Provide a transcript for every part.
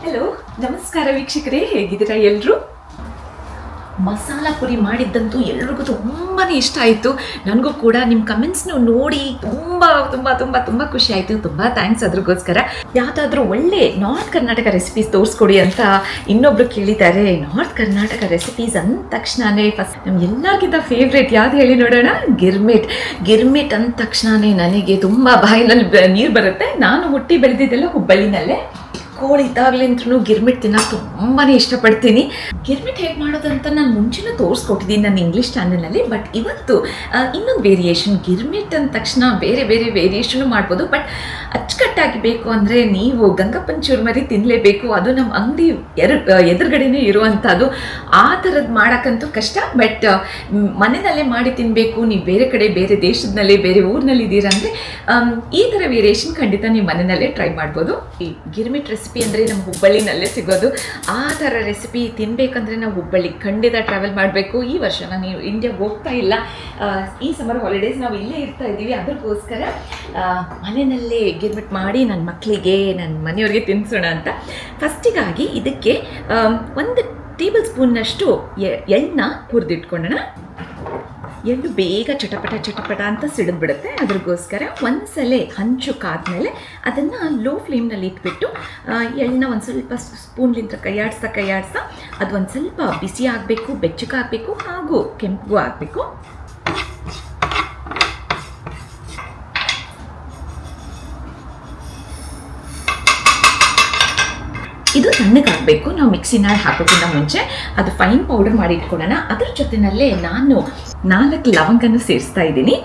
Hello, ನಮಸ್ಕಾರ ವೀಕ್ಷಕರೇ, ಹೇಗಿದ್ದೀರಾ ಎಲ್ಲರೂ? ಮಸಾಲ ಪುರಿ ಮಾಡಿದ್ದಂತೂ ಎಲ್ರಿಗೂ ತುಂಬಾ ಇಷ್ಟ ಆಯಿತು. ನನಗೂ ಕೂಡ ನಿಮ್ಮ ಕಮೆಂಟ್ಸ್ನ ನೋಡಿ ತುಂಬ ಖುಷಿ ಆಯಿತು. ತುಂಬ ಥ್ಯಾಂಕ್ಸ್ ಅದ್ರಗೋಸ್ಕರ. ಯಾವುದಾದ್ರೂ ಒಳ್ಳೆ ನಾರ್ತ್ ಕರ್ನಾಟಕ ರೆಸಿಪೀಸ್ ತೋರಿಸ್ಕೊಡಿ ಅಂತ ಇನ್ನೊಬ್ರು ಕೇಳಿದ್ದಾರೆ. ನಾರ್ತ್ ಕರ್ನಾಟಕ ರೆಸಿಪೀಸ್ ಅಂದ ತಕ್ಷಣವೇ ಫಸ್ಟ್ ನಮ್ಗೆ ಎಲ್ಲರಿಗಿಂತ ಫೇವ್ರೇಟ್ ಯಾವ್ದು ಹೇಳಿ ನೋಡೋಣ? ಗಿರ್ಮಿಟ್ ಅಂದ ತಕ್ಷಣವೇ ನನಗೆ ತುಂಬ ಬಾಯಿನಲ್ಲಿ ನೀರು ಬರುತ್ತೆ. ನಾನು ಹುಟ್ಟಿ ಬೆಳೆದಿದ್ದೆಲ್ಲ ಹುಬ್ಬಳ್ಳಿನಲ್ಲೇ. ಕೋಳಿ ಇದ್ದಾಗಲಿಂದ್ರೂ ಗಿರ್ಮಿಟ್ ತಿನ್ನೋಕೆ ತುಂಬಾ ಇಷ್ಟಪಡ್ತೀನಿ. ಗಿರ್ಮಿಟ್ ಹೇಗೆ ಮಾಡೋದಂತ ನಾನು ಮುಂಚೆನೂ ತೋರಿಸ್ಕೊಟ್ಟಿದ್ದೀನಿ ನನ್ನ ಇಂಗ್ಲೀಷ್ ಚಾನಲ್ನಲ್ಲಿ. ಬಟ್ ಇವತ್ತು ಇನ್ನೊಂದು ವೇರಿಯೇಷನ್. ಗಿರ್ಮಿಟ್ ಅಂದ ತಕ್ಷಣ ಬೇರೆ ವೇರಿಯೇಷನು ಮಾಡ್ಬೋದು. ಬಟ್ ಅಚ್ಚುಕಟ್ಟಾಗಿ ಬೇಕು ಅಂದರೆ ನೀವು ಗಂಗಪ್ಪನ ಚುರ್ಮರಿ ತಿನ್ನಲೇಬೇಕು. ಅದು ನಮ್ಮ ಅಂಗಡಿ ಎದುರುಗಡೆನೇ ಇರುವಂಥದ್ದು. ಆ ಥರದ್ದು ಮಾಡೋಕ್ಕಂತೂ ಕಷ್ಟ. ಬಟ್ ಮನೆಯಲ್ಲೇ ಮಾಡಿ ತಿನ್ನಬೇಕು. ನೀವು ಬೇರೆ ಕಡೆ, ಬೇರೆ ದೇಶದಲ್ಲಿ, ಬೇರೆ ಊರಿನಲ್ಲಿ ಇದ್ದೀರಂದರೆ ಈ ಥರ ವೇರಿಯೇಷನ್ ಖಂಡಿತ ನೀವು ಮನೆಯಲ್ಲೇ ಟ್ರೈ ಮಾಡ್ಬೋದು. ಈ ಗಿರ್ಮಿಟ್ ರೆಸಿಪಿ ಅಂದರೆ ನಮ್ಮ ಹುಬ್ಬಳ್ಳಿನಲ್ಲೇ ಸಿಗೋದು. ಆ ಥರ ರೆಸಿಪಿ ತಿನ್ನಬೇಕಂದ್ರೆ ನಾವು ಹುಬ್ಬಳ್ಳಿಗೆ ಖಂಡಿತ ಟ್ರಾವೆಲ್ ಮಾಡಬೇಕು. ಈ ವರ್ಷ ನಾನು ಇಂಡಿಯಾಗೆ ಹೋಗ್ತಾ ಇಲ್ಲ. ಈ ಸಮ್ಮರ್ ಹಾಲಿಡೇಸ್ ನಾವು ಇಲ್ಲೇ ಇರ್ತಾ ಇದ್ದೀವಿ. ಅದಕ್ಕೋಸ್ಕರ ಮನೆಯಲ್ಲೇ ಗಿರ್ಮಿಟ್ ಮಾಡಿ ನನ್ನ ಮಕ್ಕಳಿಗೆ, ನನ್ನ ಮನೆಯವ್ರಿಗೆ ತಿನ್ನಿಸೋಣ ಅಂತ. ಫಸ್ಟಿಗಾಗಿ ಇದಕ್ಕೆ 1 ಟೇಬಲ್ ಸ್ಪೂನ್ನಷ್ಟು ಎಣ್ಣೆ ಹುರಿದಿಟ್ಕೊಳ್ಳೋಣ. ಎಳ್ಳು ಬೇಗ ಚಟಪಟ ಅಂತ ಸಿಡಿದ್ಬಿಡುತ್ತೆ. ಅದ್ರಗೋಸ್ಕರ ಒಂದ್ಸಲ ಹಂಚು ಕಾದ್ಮೇಲೆ ಅದನ್ನು ಲೋ ಫ್ಲೇಮ್ನಲ್ಲಿ ಇಟ್ಬಿಟ್ಟು ಎಳ್ಳನ್ನ ಒಂದು ಸ್ವಲ್ಪ ಸ್ಪೂನ್ಲಿಂದ ಕೈಯಾಡಿಸ್ತಾ ಅದು ಒಂದು ಸ್ವಲ್ಪ ಬಿಸಿ ಆಗಬೇಕು, ಬೆಚ್ಚಗಾಗಬೇಕು, ಹಾಗೂ ಕೆಂಪು ಆಗಬೇಕು. ಇದು ತಣ್ಣಗಾಗಬೇಕು. ನಾವು ಮಿಕ್ಸಿನ ಹಾಕೋಕ್ಕಿಂತ ಮುಂಚೆ ಅದು ಫೈನ್ ಪೌಡರ್ ಮಾಡಿ ಇಟ್ಕೊಳ್ಳೋಣ. ಅದ್ರ ಜೊತೆಯಲ್ಲೇ ನಾನು 4 ಲವಂಗನೂ ಸೇರಿಸ್ತಾ ಇದ್ದೀನಿ.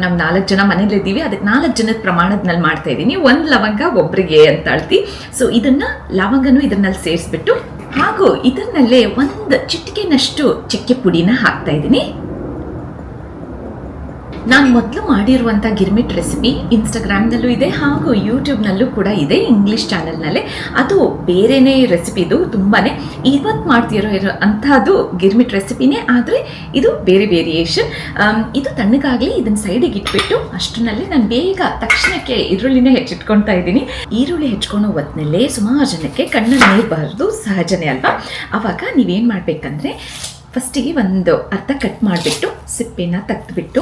ನಾವು 4 ಜನ ಮನೇಲಿದ್ದೀವಿ. ಅದಕ್ಕೆ 4 ಜನದ ಪ್ರಮಾಣದಲ್ಲಿ ಮಾಡ್ತಾ ಇದ್ದೀನಿ. 1 ಲವಂಗ ಒಬ್ಬರಿಗೆ ಅಂತ ಅಳ್ತಿ. ಸೊ ಇದನ್ನು ಲವಂಗನೂ ಇದನ್ನಲ್ಲಿ ಸೇರಿಸ್ಬಿಟ್ಟು, ಹಾಗೂ ಇದನ್ನಲ್ಲೇ 1 ಚಿಟಿಕೆನಷ್ಟು ಚಕ್ಕೆ ಪುಡಿನ ಹಾಕ್ತಾ ಇದ್ದೀನಿ. ನಾನು ಮೊದಲು ಮಾಡಿರುವಂಥ ಗಿರ್ಮಿಟ್ ರೆಸಿಪಿ ಇನ್ಸ್ಟಾಗ್ರಾಮ್ನಲ್ಲೂ ಇದೆ, ಹಾಗೂ ಯೂಟ್ಯೂಬ್ನಲ್ಲೂ ಕೂಡ ಇದೆ, ಇಂಗ್ಲೀಷ್ ಚಾನಲ್ನಲ್ಲೇ. ಅದು ಬೇರೆಯೇ ರೆಸಿಪಿದು. ತುಂಬಾ ಇವತ್ತು ಮಾಡ್ತಿರೋ ಅಂಥದ್ದು ಗಿರ್ಮಿಟ್ ರೆಸಿಪಿನೇ, ಆದರೆ ಇದು ಬೇರೆ ವೇರಿಯೇಷನ್. ಇದು ತಣ್ಣಗಾಗಲಿ, ಇದನ್ನು ಸೈಡಿಗೆ ಇಟ್ಬಿಟ್ಟು ಅಷ್ಟರಲ್ಲಿ ನಾನು ಬೇಗ ತಕ್ಷಣಕ್ಕೆ ಈರುಳ್ಳಿನೇ ಹೆಚ್ಚಿಟ್ಕೊಳ್ತಾ ಇದ್ದೀನಿ. ಈರುಳ್ಳಿ ಹೆಚ್ಕೊಳೋ ಹೊತ್ತಿನಲ್ಲೇ ಸುಮಾರು ಜನಕ್ಕೆ ಕಣ್ಣಲ್ಲಿ ನೀರು ಬರೋದು ಸಹಜನೇ ಅಲ್ವಾ? ಆವಾಗ ನೀವೇನು ಮಾಡಬೇಕಂದ್ರೆ, ಫಸ್ಟಿಗೆ ಒಂದು ಅರ್ಧ ಕಟ್ ಮಾಡಿಬಿಟ್ಟು ಸಿಪ್ಪೆನ ತೆಗೆದುಬಿಟ್ಟು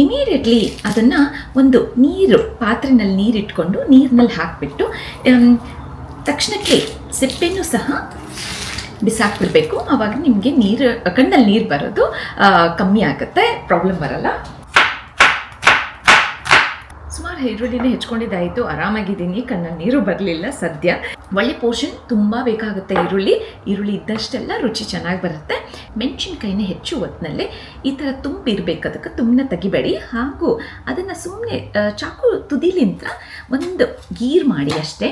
ಇಮಿಡಿಯೇಟ್ಲಿ ಅದನ್ನು ಒಂದು ಪಾತ್ರೆಯಲ್ಲಿ ನೀರಿಟ್ಕೊಂಡು ನೀರಿನಲ್ಲಿ ಹಾಕಿಬಿಟ್ಟು ತಕ್ಷಣಕ್ಕೆ ಸಿಪ್ಪೆನೂ ಸಹ ಬಿಸಾಕ್ಬಿಡ್ಬೇಕು. ಆವಾಗ ನಿಮಗೆ ಕಣ್ಣಲ್ಲಿ ನೀರು ಬರೋದು ಕಮ್ಮಿ ಆಗುತ್ತೆ, ಪ್ರಾಬ್ಲಮ್ ಬರಲ್ಲ. ಸುಮಾರು ಈರುಳ್ಳಿನೇ ಹೆಚ್ಕೊಂಡಿದ್ದಾಯಿತು, ಆರಾಮಾಗಿದ್ದೀನಿ, ಕಣ್ಣಲ್ಲಿ ನೀರು ಬರಲಿಲ್ಲ ಸದ್ಯ. ಒಳ್ಳೆ ಪೋರ್ಷನ್ ತುಂಬ ಬೇಕಾಗುತ್ತೆ ಈರುಳ್ಳಿ ಇದ್ದಷ್ಟೆಲ್ಲ ರುಚಿ ಚೆನ್ನಾಗಿ ಬರುತ್ತೆ. ಮೆಣಸಿನ್ಕಾಯಿನ ಹೆಚ್ಚು ಹೊತ್ತಿನಲ್ಲೇ ಈ ಥರ ತುಂಬಿರಬೇಕು. ಅದಕ್ಕೆ ತುಂಬನ ತೆಗಿಬೇಡಿ, ಹಾಗೂ ಅದನ್ನು ಸುಮ್ಮನೆ ಚಾಕು ತುದಿಲಿಂದ ಒಂದು ಗೀರ್ ಮಾಡಿ ಅಷ್ಟೇ.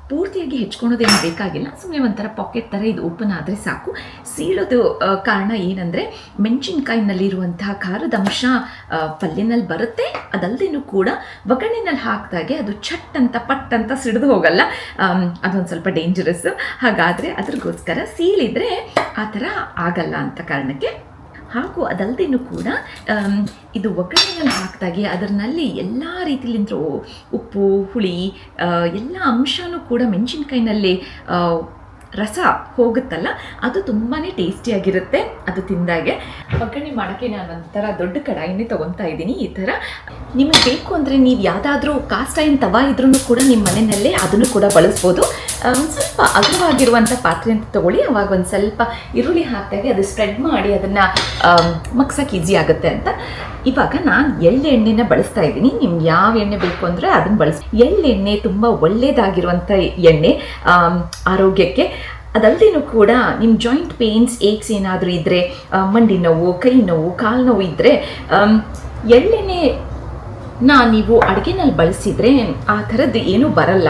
ಪೂರ್ತಿಯಾಗಿ ಹೆಚ್ಕೊಳೋದೇನು ಬೇಕಾಗಿಲ್ಲ. ಸುಮ್ಮನೆ ಒಂಥರ ಪಾಕೆಟ್ ಥರ ಇದು ಓಪನ್ ಆದರೆ ಸಾಕು. ಸೀಳೋದು ಕಾರಣ ಏನಂದರೆ, ಮೆಣಸಿನ್ಕಾಯಿನಲ್ಲಿರುವಂತಹ ಖಾರದ ಅಂಶ ಪಲ್ಯನಲ್ಲಿ ಬರುತ್ತೆ. ಅದಲ್ಲದೇನೂ ಕೂಡ ಒಗ್ಗರಣೆನಲ್ಲಿ ಹಾಕಿದಾಗೆ ಅದು ಪಟ್ ಅಂತ ಸಿಡಿದು ಹೋಗಲ್ಲ. ಅದೊಂದು ಸ್ವಲ್ಪ ಡೇಂಜರಸ್ಸು. ಹಾಗಾದರೆ ಅದ್ರಗೋಸ್ಕರ ಸೀಳಿದ್ರೆ ಆ ಥರ ಆಗಲ್ಲ ಅಂತ ಕಾರಣಕ್ಕೆ. ಹಾಗೂ ಅದಲ್ಲದೇನೂ ಕೂಡ ಇದು ಒಗ್ಗರಣೆಯಲ್ಲಿ ಹಾಕಿದಾಗೆ ಅದರಲ್ಲಿ ಎಲ್ಲ ರೀತಿಲಿಂದ ಉಪ್ಪು, ಹುಳಿ ಎಲ್ಲ ಅಂಶನೂ ಕೂಡ ಮೆಣಸಿನ್ಕಾಯಿನಲ್ಲಿ ರಸ ಹೋಗುತ್ತಲ್ಲ, ಅದು ತುಂಬಾ ಟೇಸ್ಟಿಯಾಗಿರುತ್ತೆ. ಅದು ತಿಂದಾಗೆ. ಒಗ್ಗರಣೆ ಮಾಡೋಕ್ಕೆ ನಾನು ಒಂಥರ ದೊಡ್ಡ ಕಡಾಯಿನೇ ತೊಗೊತಾ ಇದ್ದೀನಿ. ಈ ಥರ ನಿಮಗೆ ಬೇಕು ಅಂದರೆ ನೀವು ಯಾವುದಾದ್ರೂ ಕಾಸ್ಟ್ ಐರನ್ ತವಾ ಇದ್ರೂ ಕೂಡ ನಿಮ್ಮ ಮನೆಯಲ್ಲೇ ಅದನ್ನು ಕೂಡ ಬಳಸ್ಬೋದು. ಒಂದು ಸ್ವಲ್ಪ ಅಗಲವಾಗಿರುವಂಥ ಪಾತ್ರೆ ಅಂತ ತೊಗೊಳ್ಳಿ. ಅವಾಗ ಒಂದು ಸ್ವಲ್ಪ ಈರುಳ್ಳಿ ಹಾಕಿದಾಗೆ ಅದು ಸ್ಪ್ರೆಡ್ ಮಾಡಿ ಅದನ್ನು ಮಗ್ಸೋಕ್ಕೆ ಈಸಿ ಆಗುತ್ತೆ ಅಂತ. ಇವಾಗ ನಾನು ಎಳ್ಳೆಣ್ಣೆನ ಬಳಸ್ತಾ ಇದ್ದೀನಿ. ನಿಮ್ಗೆ ಯಾವ ಎಣ್ಣೆ ಬೇಕು ಅಂದರೆ ಅದನ್ನು ಬಳಸಿ. ಎಳ್ಳೆಣ್ಣೆ ತುಂಬ ಒಳ್ಳೆಯದಾಗಿರುವಂಥ ಎಣ್ಣೆ ಆರೋಗ್ಯಕ್ಕೆ. ಅದಲ್ಲದೇನೂ ಕೂಡ ನಿಮ್ಮ ಜಾಯಿಂಟ್ ಪೇನ್ಸ್, ಏಕ್ಸ್ ಏನಾದರೂ ಇದ್ದರೆ, ಮಂಡಿ ನೋವು, ಕೈ ನೋವು, ಕಾಲು ನೋವು ಇದ್ದರೆ ಎಳ್ಳೆಣ್ಣೆ ನೀವು ಅಡುಗೆನಲ್ಲಿ ಬಳಸಿದರೆ ಆ ಥರದ್ದು ಏನೂ ಬರಲ್ಲ.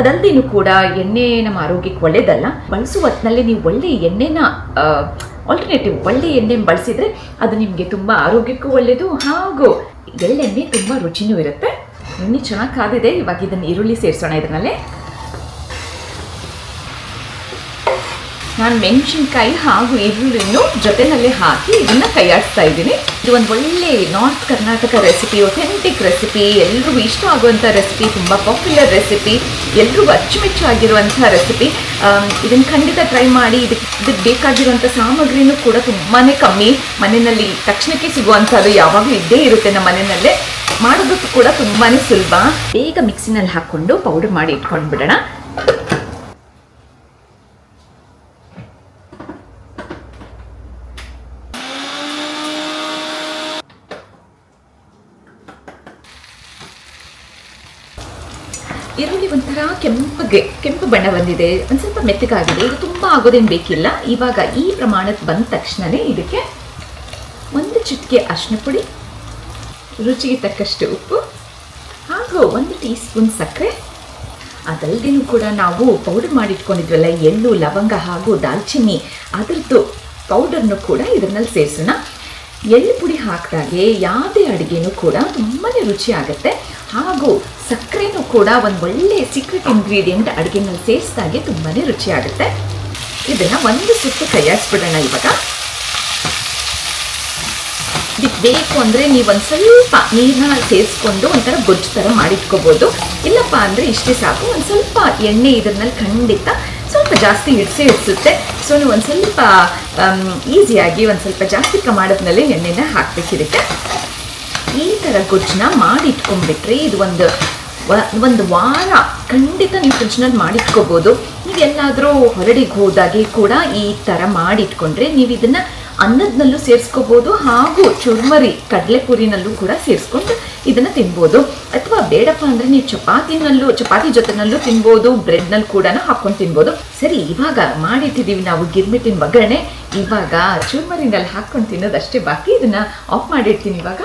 ಅದಲ್ಲದೇನೂ ಕೂಡ ಎಣ್ಣೆ ನಮ್ಮ ಆರೋಗ್ಯಕ್ಕೆ ಒಳ್ಳೆಯದಲ್ಲ. ಬಳಸುವ ಹೊತ್ತಿನಲ್ಲಿ ನೀವು ಒಳ್ಳೆಯ ಎಣ್ಣೆನ ಆಲ್ಟರ್ನೇಟಿವ್ ಒಳ್ಳೆಯ ಎಣ್ಣೆ ಬಳಸಿದರೆ ಅದು ನಿಮಗೆ ತುಂಬ ಆರೋಗ್ಯಕ್ಕೂ ಒಳ್ಳೆಯದು, ಹಾಗೂ ಎಳ್ಳೆಣ್ಣೆ ತುಂಬ ರುಚಿನೂ ಇರುತ್ತೆ. ಎಣ್ಣೆ ಚೆನ್ನಾಗಿ ಕಾದಿದೆ. ಇವಾಗ ಇದನ್ನು ಈರುಳ್ಳಿ ಸೇರಿಸೋಣ. ಇದರಲ್ಲೇ ನಾನು ಮೆಣಸಿನ್ಕಾಯಿ ಹಾಗೂ ಈರುಳ್ಳಿಯನ್ನು ಜೊತೆಯಲ್ಲಿ ಹಾಕಿ ಇದನ್ನು ಕೈಯಾಡಿಸ್ತಾ ಇದ್ದೀನಿ. ಇದು ಒಂದು ಒಳ್ಳೆ north Karnataka recipe, authentic recipe, ಎಲ್ರಿಗೂ ಇಷ್ಟ ಆಗುವಂಥ ರೆಸಿಪಿ, ತುಂಬ ಪಾಪ್ಯುಲರ್ ರೆಸಿಪಿ, ಎಲ್ರಿಗೂ ಅಚ್ಚುಮೆಚ್ಚು ಆಗಿರುವಂಥ ರೆಸಿಪಿ. ಇದನ್ನು ಖಂಡಿತ ಟ್ರೈ ಮಾಡಿ. ಇದಕ್ಕೆ ಬೇಕಾಗಿರುವಂಥ ಸಾಮಗ್ರಿನೂ ಕೂಡ ತುಂಬಾ ಕಮ್ಮಿ, ಮನೆಯಲ್ಲಿ ತಕ್ಷಣಕ್ಕೆ ಸಿಗುವಂಥದ್ದು ಯಾವಾಗಲೂ ಇದ್ದೇ ಇರುತ್ತೆ ನಮ್ಮ ಮನೆಯಲ್ಲೇ. ಮಾಡೋದಕ್ಕೂ ಕೂಡ ತುಂಬಾ ಸುಲಭ. ಬೇಗ ಮಿಕ್ಸಿನಲ್ಲಿ ಹಾಕ್ಕೊಂಡು ಪೌಡರ್ ಮಾಡಿ ಇಟ್ಕೊಂಡು ಬಿಡೋಣ. ಈರುಳ್ಳಿ ಒಂಥರ ಕೆಂಪು ಬಣ್ಣ ಬಂದಿದೆ, ಒಂದು ಸ್ವಲ್ಪ ಮೆತ್ತಗಾಗಿದೆ. ಇದು ತುಂಬ ಆಗೋದೇನು ಬೇಕಿಲ್ಲ. ಇವಾಗ ಈ ಪ್ರಮಾಣಕ್ಕೆ ಬಂದ ತಕ್ಷಣವೇ ಇದಕ್ಕೆ ಒಂದು ಚಿಟಿಕೆ ಅರಿಶಿನ ಪುಡಿ, ರುಚಿಗೆ ತಕ್ಕಷ್ಟು ಉಪ್ಪು ಹಾಗೂ 1 ಟೀ ಸ್ಪೂನ್ ಸಕ್ಕರೆ. ಅದಲ್ಲದೇನೂ ಕೂಡ ನಾವು ಪೌಡರ್ ಮಾಡಿಟ್ಕೊಂಡಿದ್ವಲ್ಲ ಎಳ್ಳು, ಲವಂಗ ಹಾಗೂ ದಾಲ್ಚಿನ್ನಿ, ಅದರದ್ದು ಪೌಡರ್ನು ಕೂಡ ಇದರಲ್ಲಿ ಸೇರಿಸೋಣ. ಎಳ್ಳು ಪುಡಿ ಹಾಕಿದಾಗೆ ಯಾವುದೇ ಅಡುಗೆನೂ ಕೂಡ ತುಂಬಾ ರುಚಿ ಆಗುತ್ತೆ. ಹಾಗೂ ಸಕ್ಕರೆನೂ ಕೂಡ ಒಂದು ಒಳ್ಳೆಯ ಸೀಕ್ರೆಟ್ ಇಂಗ್ರೀಡಿಯೆಂಟ್ ಅಡುಗೆನಲ್ಲಿ ಸೇರಿಸಿದಾಗೆ ತುಂಬಾ ರುಚಿ ಆಗುತ್ತೆ. ಇದನ್ನು ಒಂದು ಸುತ್ತು ಕೈಯಾಡಿಸ್ಬಿಡೋಣ. ಇವಾಗ ಇದಕ್ಕೆ ಬೇಕು ಅಂದರೆ ನೀವು ಒಂದು ಸ್ವಲ್ಪ ನೀರನ್ನ ಸೇರಿಸ್ಕೊಂಡು ಒಂಥರ ಗೊಜ್ಜು ಥರ ಮಾಡಿಟ್ಕೋಬೋದು. ಇಲ್ಲಪ್ಪ ಅಂದರೆ ಇಷ್ಟೇ ಸಾಕು. ಒಂದು ಸ್ವಲ್ಪ ಎಣ್ಣೆ ಇದರಲ್ಲಿ ಖಂಡಿತ ಸ್ವಲ್ಪ ಜಾಸ್ತಿ ಹಿಡಿಸುತ್ತೆ. ಸೊ ನೀವು ಒಂದು ಸ್ವಲ್ಪ ಈಸಿಯಾಗಿ ಒಂದು ಸ್ವಲ್ಪ ಜಾಸ್ತಿ ಪ್ರಮಾಣದಲ್ಲಿ ಎಣ್ಣೆನ ಹಾಕಬೇಕಿರುತ್ತೆ. ಈ ಥರ ಗೊಜ್ಜನ್ನ ಮಾಡಿಟ್ಕೊಂಡ್ಬಿಟ್ರೆ ಇದು ಒಂದು ವಾರ ಖಂಡಿತ ನೀವು ಫ್ರಿಡ್ಜ್ನಲ್ಲಿ ಮಾಡಿಟ್ಕೋಬೋದು. ನೀವು ಎಲ್ಲಾದರೂ ಹೊರಡಿಗೆ ಹೋದಾಗೆ ಕೂಡ ಈ ಥರ ಮಾಡಿಟ್ಕೊಂಡ್ರೆ ನೀವು ಇದನ್ನು ಅನ್ನದಲ್ಲೂ ಸೇರಿಸ್ಕೋಬೋದು ಹಾಗೂ ಚುರ್ಮರಿ ಕಡಲೆಪುರಿನಲ್ಲೂ ಕೂಡ ಸೇರಿಸ್ಕೊಂಡು ಇದನ್ನು ತಿನ್ಬೋದು. ಅಥವಾ ಬೇಡಪ್ಪ ಅಂದರೆ ನೀವು ಚಪಾತಿ ಜೊತೆನಲ್ಲೂ ತಿನ್ಬೋದು, ಬ್ರೆಡ್ನಲ್ಲಿ ಕೂಡ ಹಾಕ್ಕೊಂಡು ತಿನ್ಬೋದು. ಸರಿ, ಇವಾಗ ಮಾಡಿಟ್ಟಿದ್ದೀವಿ ನಾವು ಗಿರ್ಮಿಟ್ಟಿನ ಒಗ್ಗರಣೆ. ಇವಾಗ ಚುರ್ಮರಿನಲ್ಲಿ ಹಾಕ್ಕೊಂಡು ತಿನ್ನೋದಷ್ಟೇ ಬಾಕಿ. ಇದನ್ನು ಆಫ್ ಮಾಡಿರ್ತೀನಿ. ಇವಾಗ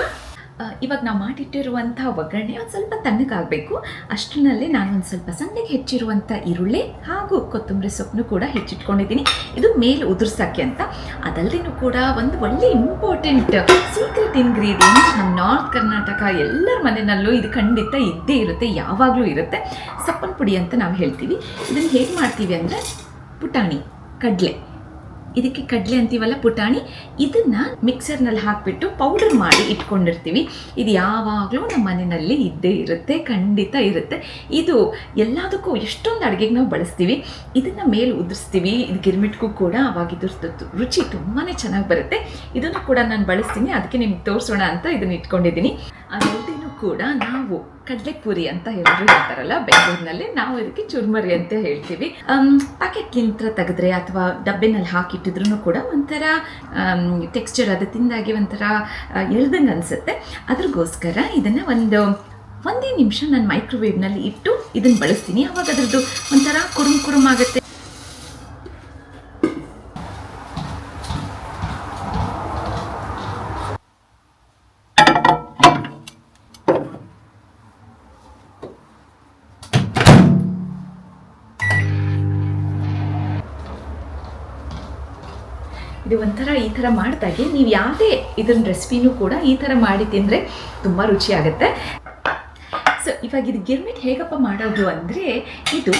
ನಾವು ಮಾಡಿಟ್ಟಿರುವಂಥ ಒಗ್ಗರಣೆ ಒಂದು ಸ್ವಲ್ಪ ತಣ್ಣಗಾಗಬೇಕು. ಅಷ್ಟರಲ್ಲಿ ನಾನು ಒಂದು ಸ್ವಲ್ಪ ಸಣ್ಣಗೆ ಹೆಚ್ಚಿರುವಂಥ ಈರುಳ್ಳಿ ಹಾಗೂ ಕೊತ್ತಂಬರಿ ಸೊಪ್ಪನ್ನು ಕೂಡ ಹೆಚ್ಚಿಟ್ಕೊಂಡಿದ್ದೀನಿ. ಇದು ಮೇಲೆ ಉದುರ್ಸೋಕ್ಕೆ ಅಂತ. ಅದಲ್ಲದೇನೂ ಕೂಡ ಒಂದು ಒಳ್ಳೆ ಇಂಪಾರ್ಟೆಂಟ್ ಸೀಕ್ರೆಟ್ ಇಂಗ್ರೀಡಿಯೆಂಟ್ ನಮ್ಮ ನಾರ್ತ್ ಕರ್ನಾಟಕ ಎಲ್ಲರ ಮನೆಯಲ್ಲೂ ಇದು ಖಂಡಿತ ಇದ್ದೇ ಇರುತ್ತೆ, ಯಾವಾಗಲೂ ಇರುತ್ತೆ. ಸಪ್ಪನ ಪುಡಿ ಅಂತ ನಾವು ಹೇಳ್ತೀವಿ. ಇದನ್ನು ಹೇಗೆ ಮಾಡ್ತೀವಿ ಅಂದರೆ ಪುಟಾಣಿ ಕಡಲೆ, ಇದಕ್ಕೆ ಕಡಲೆ ಅಂತೀವಲ್ಲ ಪುಟಾಣಿ, ಇದನ್ನು ಮಿಕ್ಸರ್ನಲ್ಲಿ ಹಾಕಿಬಿಟ್ಟು ಪೌಡರ್ ಮಾಡಿ ಇಟ್ಕೊಂಡಿರ್ತೀವಿ. ಇದು ಯಾವಾಗಲೂ ನಮ್ಮ ಮನೆಯಲ್ಲಿ ಇದ್ದೇ ಇರುತ್ತೆ, ಖಂಡಿತ ಇರುತ್ತೆ. ಇದು ಎಲ್ಲದಕ್ಕೂ ಎಷ್ಟೊಂದು ಅಡುಗೆಗೆ ನಾವು ಬಳಸ್ತೀವಿ. ಇದನ್ನು ಮೇಲೆ ಉದುರಿಸ್ತೀವಿ. ಇದು ಗಿರ್ಮಿಟ್ಗೂ ಕೂಡ ಅವಾಗ ಇದ್ರ ರುಚಿ ತುಂಬಾ ಚೆನ್ನಾಗಿ ಬರುತ್ತೆ. ಇದನ್ನು ಕೂಡ ನಾನು ಬಳಸ್ತೀನಿ, ಅದಕ್ಕೆ ನಿಮ್ಗೆ ತೋರಿಸೋಣ ಅಂತ ಇದನ್ನು ಇಟ್ಕೊಂಡಿದ್ದೀನಿ. ಅದಲ್ಲದೇನೂ ಕೂಡ ನಾವು ಕಡಲೆಪುರಿ ಅಂತ ಹೇಳ್ತಾರಲ್ಲ ಬೆಂಗಳೂರಿನಲ್ಲಿ, ನಾವು ಇದಕ್ಕೆ ಚುರ್ಮರಿ ಅಂತ ಹೇಳ್ತೀವಿ. ಪ್ಯಾಕೆಟ್ಲಿಂದ ತೆಗೆದ್ರೆ ಅಥವಾ ಡಬ್ಬೆನಲ್ಲಿ ಹಾಕಿಟ್ಟಿದ್ರೂ ಕೂಡ ಒಂಥರ ಟೆಕ್ಸ್ಚರ್ ಅದು ತಿಂದಾಗಿ ಒಂಥರ ಎಳ್ದಂಗೆ ಅನಿಸುತ್ತೆ. ಅದ್ರಗೋಸ್ಕರ ಇದನ್ನು ಒಂದೇ ನಿಮಿಷ ನಾನು ಮೈಕ್ರೋವೇವ್ನಲ್ಲಿ ಇಟ್ಟು ಇದನ್ನು ಬಳಸ್ತೀನಿ. ಅವಾಗ ಅದರದ್ದು ಒಂಥರ ಕುರುಮ್ ಆಗುತ್ತೆ. ಇದು ಒಂಥರ ಈ ಥರ ಮಾಡಿದಾಗೆ ನೀವು ಯಾವುದೇ ಇದನ್ನ ರೆಸಿಪಿನೂ ಕೂಡ ಈ ಥರ ಮಾಡಿ ತಿಂದರೆ ತುಂಬ ರುಚಿ ಆಗುತ್ತೆ. ಸೊ ಇವಾಗ ಇದು ಗಿರ್ಮಿಟ್ ಹೇಗಪ್ಪ ಮಾಡೋದು ಅಂದರೆ, ಇದು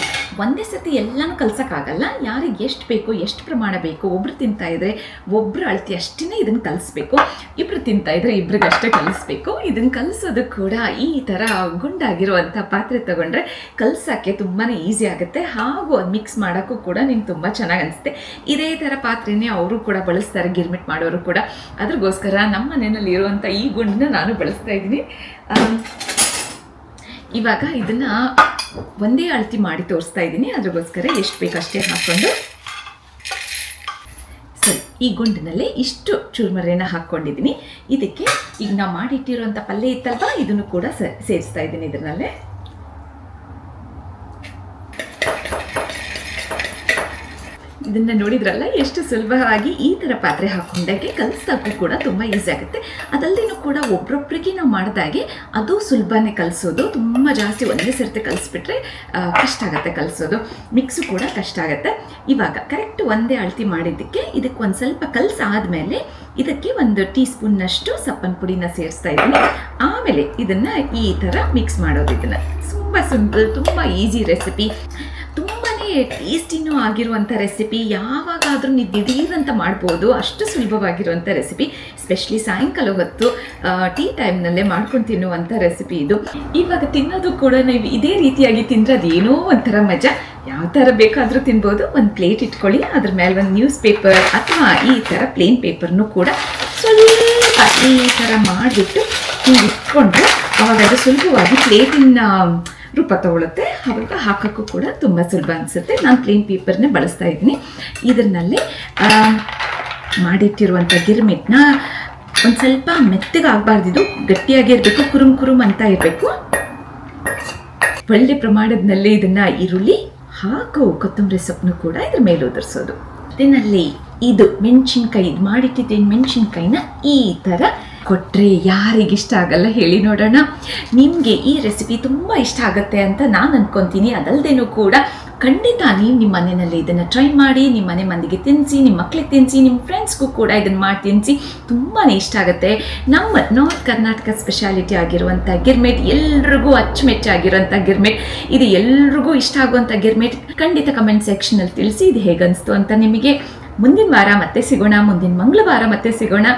ಒಂದೇ ಸತಿ ಎಲ್ಲನೂ ಕಲ್ಸೋಕ್ಕಾಗಲ್ಲ. ಯಾರಿಗೆ ಎಷ್ಟು ಬೇಕೋ, ಎಷ್ಟು ಪ್ರಮಾಣ ಬೇಕೋ, ಒಬ್ರು ತಿಂತಾಯಿದ್ರೆ ಒಬ್ಬರು ಅಳತೆ ಅಷ್ಟೇ ಇದನ್ನು ಕಲಿಸ್ಬೇಕು. ಇಬ್ಬರು ತಿಂತಾಯಿದ್ರೆ ಇಬ್ರಿಗಷ್ಟೇ ಕಲಿಸ್ಬೇಕು. ಇದನ್ನು ಕಲಿಸೋದು ಕೂಡ ಈ ಥರ ಗುಂಡಾಗಿರುವಂಥ ಪಾತ್ರೆ ತೊಗೊಂಡ್ರೆ ಕಲ್ಸೋಕ್ಕೆ ತುಂಬಾ ಈಸಿ ಆಗುತ್ತೆ. ಹಾಗೂ ಅದು ಮಿಕ್ಸ್ ಮಾಡೋಕ್ಕೂ ಕೂಡ ನಿಮ್ಗೆ ತುಂಬ ಚೆನ್ನಾಗಿ ಅನಿಸುತ್ತೆ. ಇದೇ ಥರ ಪಾತ್ರೆನೇ ಅವರು ಕೂಡ ಬಳಸ್ತಾರೆ, ಗಿರ್ಮಿಟ್ ಮಾಡೋರು ಕೂಡ. ಅದ್ರಗೋಸ್ಕರ ನಮ್ಮ ಮನೆಯಲ್ಲಿ ಇರುವಂಥ ಈ ಗುಂಡನ್ನ ನಾನು ಬಳಸ್ತಾ ಇದ್ದೀನಿ. ಇವಾಗ ಇದನ್ನು ಒಂದೇ ಅಳತೆ ಮಾಡಿ ತೋರಿಸ್ತಾ ಇದ್ದೀನಿ. ಅದ್ರಗೋಸ್ಕರ ಎಷ್ಟು ಬೇಕಷ್ಟೇ ಹಾಕ್ಕೊಂಡು ಸರಿ ಈ ಗುಂಡಿನಲ್ಲೇ ಇಷ್ಟು ಚುರ್ಮರಿನ ಹಾಕ್ಕೊಂಡಿದ್ದೀನಿ. ಇದಕ್ಕೆ ಈಗ ನಾವು ಮಾಡಿಟ್ಟಿರುವಂಥ ಪಲ್ಯ ಇತ್ತಲ್ವ, ಇದನ್ನು ಕೂಡ ಸೇರಿಸ್ತಾ ಇದ್ದೀನಿ ಇದರಲ್ಲೇ. ಇದನ್ನು ನೋಡಿದ್ರಲ್ಲ ಎಷ್ಟು ಸುಲಭವಾಗಿ ಈ ಥರ ಪಾತ್ರೆ ಹಾಕೊಂಡಾಗೆ ಕಲಿಸೋಕ್ಕೂ ಕೂಡ ತುಂಬ ಈಸಿ ಆಗುತ್ತೆ. ಅದಲ್ಲದೇನೂ ಕೂಡ ಒಬ್ರೊಬ್ರಿಗೆ ನಾವು ಮಾಡಿದಾಗೆ ಅದು ಸುಲಭನೇ ಕಲಿಸೋದು. ತುಂಬ ಜಾಸ್ತಿ ಒಂದೇ ಸರ್ತಿ ಕಲಿಸ್ಬಿಟ್ರೆ ಕಷ್ಟ ಆಗುತ್ತೆ ಕಲಿಸೋದು, ಮಿಕ್ಸು ಕೂಡ ಕಷ್ಟ ಆಗುತ್ತೆ. ಇವಾಗ ಕರೆಕ್ಟ್ ಒಂದೇ ಅಳತೆ ಮಾಡಿದ್ದಕ್ಕೆ ಇದಕ್ಕೆ ಒಂದು ಸ್ವಲ್ಪ ಕಲಸಾದ್ಮೇಲೆ ಇದಕ್ಕೆ 1 ಟೀ ಸ್ಪೂನ್ನಷ್ಟು ಸಪ್ಪನ ಪುಡಿನ ಸೇರಿಸ್ತಾ ಇದ್ದೀನಿ. ಆಮೇಲೆ ಇದನ್ನು ಈ ಥರ ಮಿಕ್ಸ್ ಮಾಡೋದು. ಇದನ್ನು ತುಂಬ ಸಿಂಪಲ್, ತುಂಬ ಈಸಿ ರೆಸಿಪಿ. ತುಂಬಾ ಟೇಸ್ಟಿನೂ ಆಗಿರುವಂಥ ರೆಸಿಪಿ, ಯಾವಾಗಾದ್ರೂ ನೀವು ದಿಢೀರಂತ ಮಾಡ್ಬೋದು, ಅಷ್ಟು ಸುಲಭವಾಗಿರುವಂಥ ರೆಸಿಪಿ. ಸ್ಪೆಷಲಿ ಸಾಯಂಕಾಲ ಹೊತ್ತು ಟೀ ಟೈಮ್ನಲ್ಲೇ ಮಾಡ್ಕೊಂಡು ತಿನ್ನುವಂಥ ರೆಸಿಪಿ ಇದು. ಇವಾಗ ತಿನ್ನೋದು ಕೂಡ ನೀವು ಇದೇ ರೀತಿಯಾಗಿ ತಿಂದ್ರೆ ಅದೇನೋ ಒಂಥರ ಮಜಾ. ಯಾವ ಥರ ಬೇಕಾದರೂ ತಿನ್ಬೋದು. ಒಂದು ಪ್ಲೇಟ್ ಇಟ್ಕೊಳ್ಳಿ, ಅದ್ರ ಮೇಲೆ ಒಂದು ನ್ಯೂಸ್ ಪೇಪರ್ ಅಥವಾ ಈ ಥರ ಪ್ಲೇನ್ ಪೇಪರ್ನು ಕೂಡ ಸ್ವಲ್ಪ ಈ ಥರ ಮಾಡಿಬಿಟ್ಟು ಹಿಂಗೆ ಇಟ್ಕೊಂಡ್ರೆ ಅವಾಗ ಅದು ಸುಲಭವಾಗಿ ಪ್ಲೇಟಿನ ರೂಪ ತಗೊಳುತ್ತೆ. ಅವಾಗ ಹಾಕೋಕ್ಕೂ ಕೂಡ ತುಂಬ ಸುಲಭ ಅನಿಸುತ್ತೆ. ನಾನು ಪ್ಲೇನ್ ಪೇಪರ್ನೇ ಬಳಸ್ತಾ ಇದ್ದೀನಿ. ಇದನ್ನಲ್ಲೇ ಮಾಡಿಟ್ಟಿರುವಂಥ ಗಿರ್ಮಿಟ್ನ ಒಂದು ಸ್ವಲ್ಪ ಮೆತ್ತಗಾಗಬಾರ್ದಿದ್ದು, ಗಟ್ಟಿಯಾಗಿರಬೇಕು, ಕುರುಮ್ ಅಂತ ಇರಬೇಕು. ಒಳ್ಳೆ ಪ್ರಮಾಣದಲ್ಲಿ ಇದನ್ನು ಈರುಳ್ಳಿ ಹಾಗೂ ಕೊತ್ತಂಬರಿ ಸೊಪ್ಪನ್ನು ಕೂಡ ಇದ್ರ ಮೇಲೆ ಉದುರಿಸೋದು. ಇದನ್ನಲ್ಲಿ ಇದು ಮೆಣಸಿನ್ಕಾಯಿ, ಇದು ಮಾಡಿಟ್ಟಿದ್ದೇನೆ ಮೆಣಸಿನ್ಕಾಯಿನ ಈ ಥರ ಕೊಟ್ಟರೆ ಯಾರಿಗಿಷ್ಟ ಆಗಲ್ಲ ಹೇಳಿ ನೋಡೋಣ. ನಿಮಗೆ ಈ ರೆಸಿಪಿ ತುಂಬ ಇಷ್ಟ ಆಗುತ್ತೆ ಅಂತ ನಾನು ಅಂದ್ಕೊತೀನಿ. ಅದಲ್ಲದೇನೂ ಕೂಡ ಖಂಡಿತ ನೀವು ನಿಮ್ಮ ಮನೆಯಲ್ಲಿ ಇದನ್ನು ಟ್ರೈ ಮಾಡಿ, ನಿಮ್ಮ ಮನೆ ಮಂದಿಗೆ ತಿನ್ನಿಸಿ, ನಿಮ್ಮ ಮಕ್ಕಳಿಗೆ ತಿನ್ನಿಸಿ, ನಿಮ್ಮ ಫ್ರೆಂಡ್ಸ್ಗೂ ಕೂಡ ಇದನ್ನು ಮಾಡಿ ತಿನ್ನಿಸಿ. ತುಂಬಾ ಇಷ್ಟ ಆಗುತ್ತೆ. ನಮ್ಮ ನಾರ್ತ್ ಕರ್ನಾಟಕ ಸ್ಪೆಷಾಲಿಟಿ ಆಗಿರುವಂಥ ಗಿರ್ಮಿಟ್, ಎಲ್ರಿಗೂ ಅಚ್ಚುಮೆಚ್ಚಾಗಿರುವಂಥ ಗಿರ್ಮಿಟ್, ಇದು ಎಲ್ರಿಗೂ ಇಷ್ಟ ಆಗುವಂಥ ಗಿರ್ಮಿಟ್. ಖಂಡಿತ ಕಮೆಂಟ್ ಸೆಕ್ಷನಲ್ಲಿ ತಿಳಿಸಿ ಇದು ಹೇಗನ್ನಿಸ್ತು ಅಂತ. ನಿಮಗೆ ಮುಂದಿನ ವಾರ ಮತ್ತೆ ಸಿಗೋಣ, ಮುಂದಿನ ಮಂಗಳವಾರ ಮತ್ತೆ ಸಿಗೋಣ.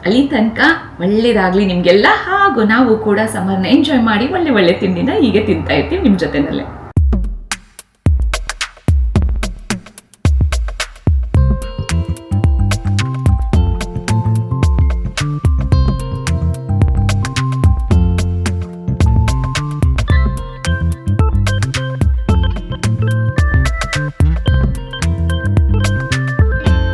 ಅಲ್ಲಿ ತನಕ ಒಳ್ಳೆಯದಾಗಲಿ ನಿಮಗೆಲ್ಲ. ಹಾಗೂ ನಾವು ಕೂಡ ಸಮ್ಮರ್ನ ಎಂಜಾಯ್ ಮಾಡಿ ಒಳ್ಳೆ ತಿಂಡಿನ ಹೀಗೆ ತಿಂತಾ ಇರ್ತೀವಿ ನಿಮ್ಮ ಜೊತೆನಲ್ಲೇ.